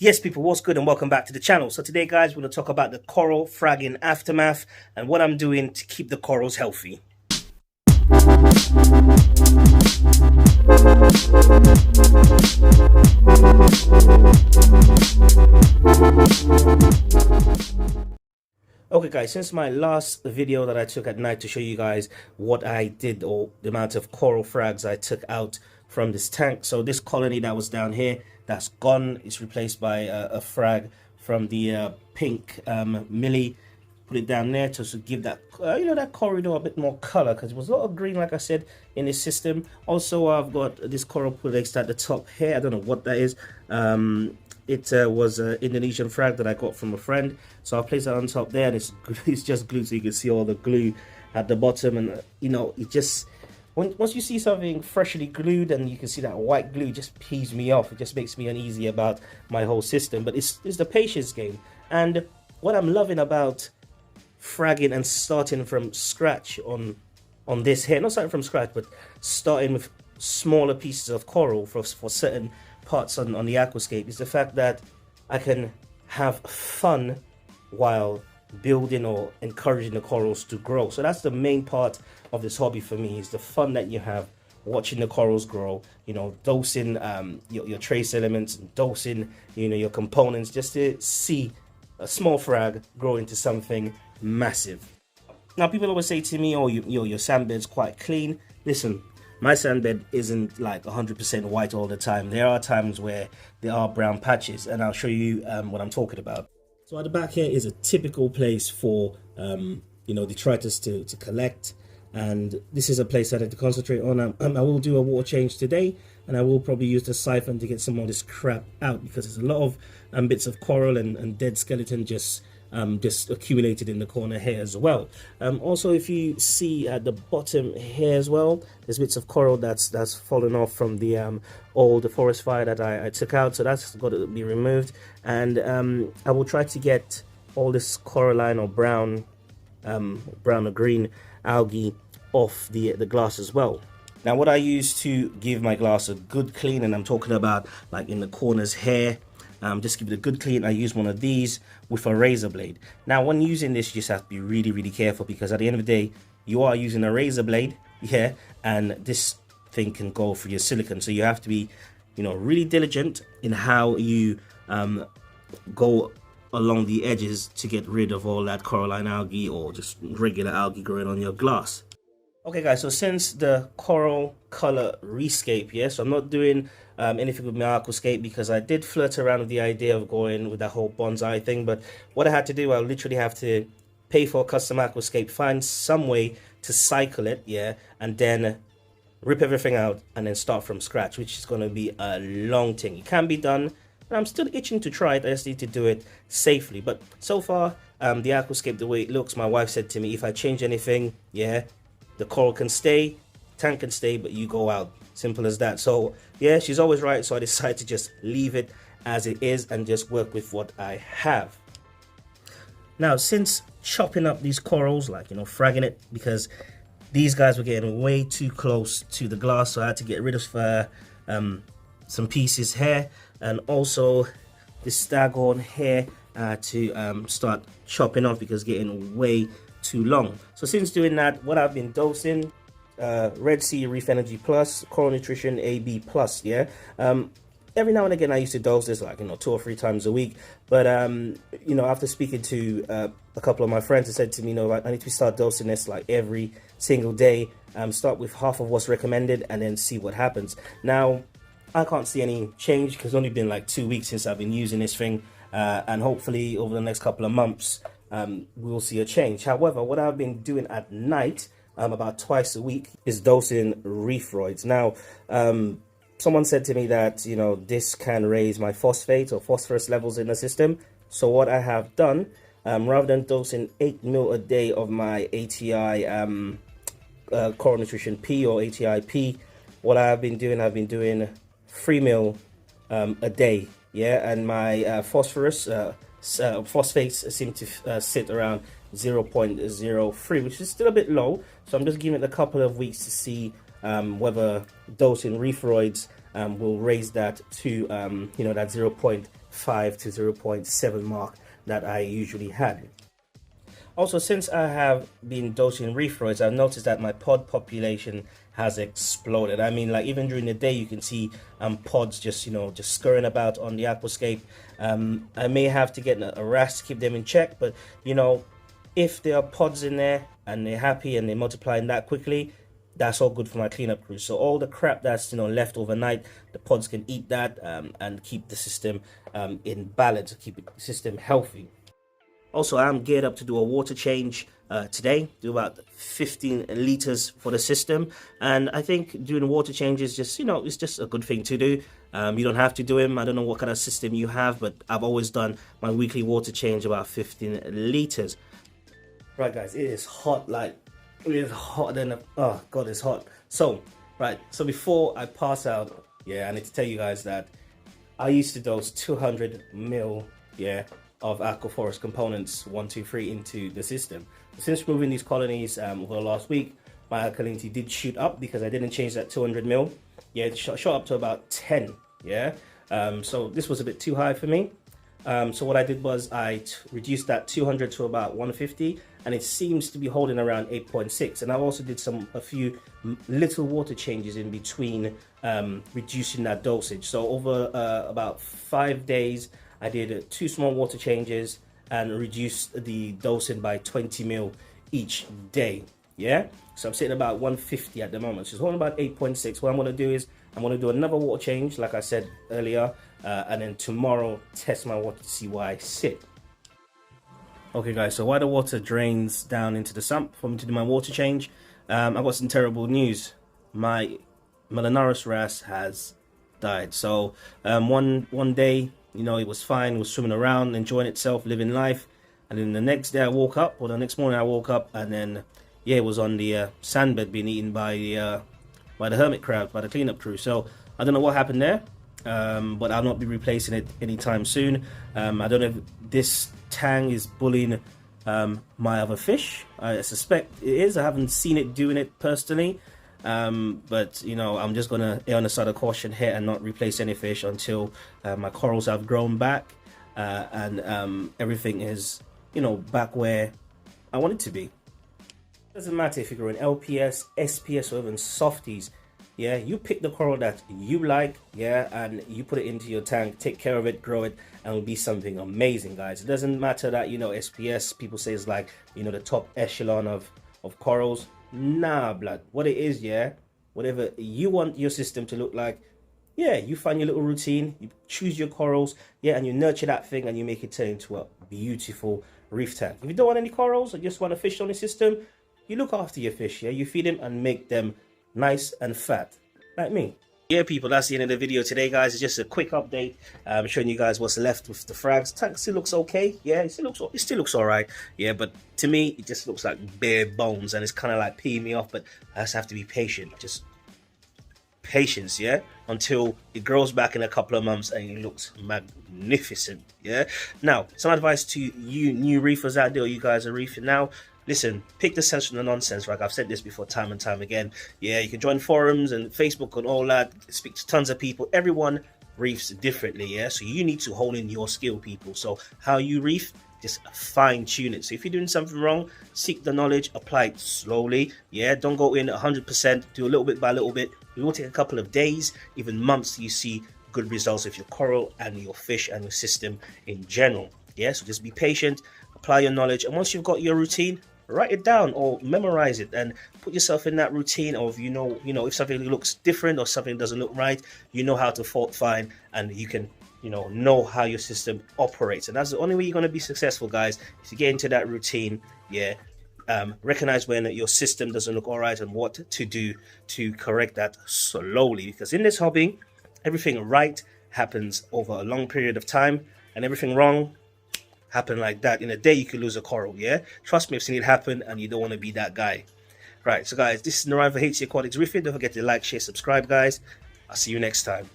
Yes, people, what's good and welcome back to the channel. So today, guys, we're going to talk about the coral fragging aftermath and what I'm doing to keep the corals healthy. Okay, guys, since my last video that I took at night to show you guys what I did or the amount of coral frags I took out from this tank. So this colony that was down here, that's gone. It's replaced by a frag from the pink millie. Put it down there to give that that corridor a bit more color, because it was a lot of green, like I said, in this system. Also, I've got this coral pullets at the top here. I don't know what that is. It was an Indonesian frag that I got from a friend, so I'll place that on top there, and it's just glued, so you can see all the glue at the bottom. And it just, once you see something freshly glued and you can see that white glue, it just pees me off. It just makes me uneasy about my whole system. But it's the patience game, and what I'm loving about fragging and starting from scratch on this here, not starting from scratch, but starting with smaller pieces of coral for certain parts on the aquascape, is the fact that I can have fun while building or encouraging the corals to grow. So that's the main part of this hobby for me, is the fun that you have watching the corals grow, dosing your trace elements, dosing your components, just to see a small frag grow into something massive. Now, people always say to me, oh, your sandbed's quite clean. Listen, my sandbed isn't like 100% white all the time. There are times where there are brown patches, and I'll show you what I'm talking about. So at the back here is a typical place for detritus to collect, and this is a place that I have to concentrate on. I will do a water change today, and I will probably use the siphon to get some of this crap out, because there's a lot of bits of coral and dead skeleton just accumulated in the corner here as well. Also, if you see at the bottom here as well, there's bits of coral that's fallen off from the old forest fire that I took out, so that's got to be removed. And I will try to get all this coralline or brown or green algae off the glass as well. Now, what I use to give my glass a good clean, and I'm talking about like in the corners here, just give it a good clean, I use one of these with a razor blade. Now, when using this, you just have to be really careful, because at the end of the day, you are using a razor blade, and this thing can go through your silicone. So you have to be really diligent in how you go along the edges to get rid of all that coralline algae or just regular algae growing on your glass. Okay, guys, so since the coral color rescape, so I'm not doing anything with my aquascape, because I did flirt around with the idea of going with that whole bonsai thing. But what I had to do, I literally have to pay for a custom aquascape, find some way to cycle it, and then rip everything out and then start from scratch, which is going to be a long thing. It can be done, and I'm still itching to try it. I just need to do it safely. But so far, the aquascape, the way it looks, my wife said to me, if I change anything, the coral can stay, tank can stay, but you go out. Simple as that. So she's always right. So I decided to just leave it as it is and just work with what I have. Now, since chopping up these corals, fragging it, because these guys were getting way too close to the glass, so I had to get rid of some pieces here, and also this staghorn here to start chopping off, because it's getting way too long. So since doing that, what I've been dosing, Red Sea Reef Energy Plus, Coral Nutrition AB Plus, every now and again I used to dose this 2 or 3 times a week. But after speaking to a couple of my friends, they said to me, I need to start dosing this every single day. Start with half of what's recommended and then see what happens. Now, I can't see any change, because it's only been 2 weeks since I've been using this thing, and hopefully over the next couple of months we'll see a change. However, what I've been doing at night, about twice a week, is dosing reefroids. Now, someone said to me that this can raise my phosphate or phosphorus levels in the system. So what I have done, rather than dosing 8 ml a day of my ATI Coral Nutrition P or ATI P, what I've been doing 3 ml a day, and my phosphorus phosphates seem to sit around 0.03, which is still a bit low. So I'm just giving it a couple of weeks to see whether dosing reefroids we'll raise that to that 0.5 to 0.7 mark that I usually had. Also, since I have been dosing reef roids, I've noticed that my pod population has exploded. I mean, like, even during the day, you can see pods just scurrying about on the aquascape. I may have to get a RAS to keep them in check, but if there are pods in there and they're happy and they're multiplying that quickly, that's all good for my cleanup crew. So all the crap that's left overnight, the pods can eat that and keep the system in balance, keep the system healthy. Also, I'm geared up to do a water change today, do about 15 liters for the system. And I think doing water changes it's just a good thing to do. You don't have to do them. I don't know what kind of system you have, but I've always done my weekly water change about 15 liters. Right, guys, it is hot. Like, it is hotter than oh god, it's hot. So before I pass out, I need to tell you guys that I used to dose 200 mil of aquaforest components 1, 2, 3 into the system. Since moving these colonies over the last week, my alkalinity did shoot up because I didn't change that 200 mil. It shot up to about 10. So this was a bit too high for me. So what I did was I reduced that 200 to about 150, and it seems to be holding around 8.6. And I also did a few little water changes in between, reducing that dosage. So over about 5 days, I did 2 small water changes and reduced the dosing by 20 mil each day. So I'm sitting about 150 at the moment. So it's holding about 8.6. What I'm going to do is I'm going to do another water change, like I said earlier, and then tomorrow test my water to see where I sit. Okay, guys, so while the water drains down into the sump for me to do my water change, I've got some terrible news. My Melanoris wrasse has died. So one day, it was fine, it was swimming around, enjoying itself, living life. And then the next day I woke up, or the next morning I woke up, and then it was on the sandbed being eaten by the hermit crab, by the cleanup crew. So I don't know what happened there, but I'll not be replacing it anytime soon. I don't know if this tang is bullying my other fish. I suspect it is. I haven't seen it doing it personally. But I'm just gonna err on the side of caution here and not replace any fish until my corals have grown back and everything is back where I want it to be. Doesn't matter if you're growing LPS, SPS, or even softies. You pick the coral that you like, and you put it into your tank, take care of it, grow it, and it'll be something amazing, guys. It doesn't matter that SPS, people say, is like the top echelon of corals. Nah, blood. What it is, whatever you want your system to look like, you find your little routine, you choose your corals, and you nurture that thing and you make it turn into a beautiful reef tank. If you don't want any corals or just want a fish on the system, you look after your fish, you feed them and make them nice and fat, like me. People, that's the end of the video today, guys. It's just a quick update, showing you guys what's left with the frags. Tank still looks okay, it still looks all right, but to me it just looks like bare bones, and it's kind of like peeing me off. But I just have to be patient, just patience, until it grows back in a couple of months and it looks magnificent. Now, some advice to you new reefers out there, or you guys are reefing now. Listen, pick the sense from the nonsense. Like I've said this before time and time again. You can join forums and Facebook and all that, speak to tons of people. Everyone reefs differently, so you need to hone in your skill, people. So how you reef, just fine tune it. So if you're doing something wrong, seek the knowledge, apply it slowly. Don't go in 100%, do a little bit by little bit. It will take a couple of days, even months, till you see good results with your coral and your fish and your system in general. So just be patient, apply your knowledge, and once you've got your routine, write it down or memorize it and put yourself in that routine of if something looks different or something doesn't look right, how to fault find, and you can know how your system operates. And that's the only way you're going to be successful, guys, if you get into that routine. Recognize when your system doesn't look all right and what to do to correct that slowly, because in this hobby everything right happens over a long period of time, and everything wrong happen like that. In a day you could lose a coral. Trust me, I've seen it happen, and you don't want to be that guy. Right, so guys, this is Narayan for HC Aquatics Reefing. Don't forget to like, share, subscribe, guys. I'll see you next time.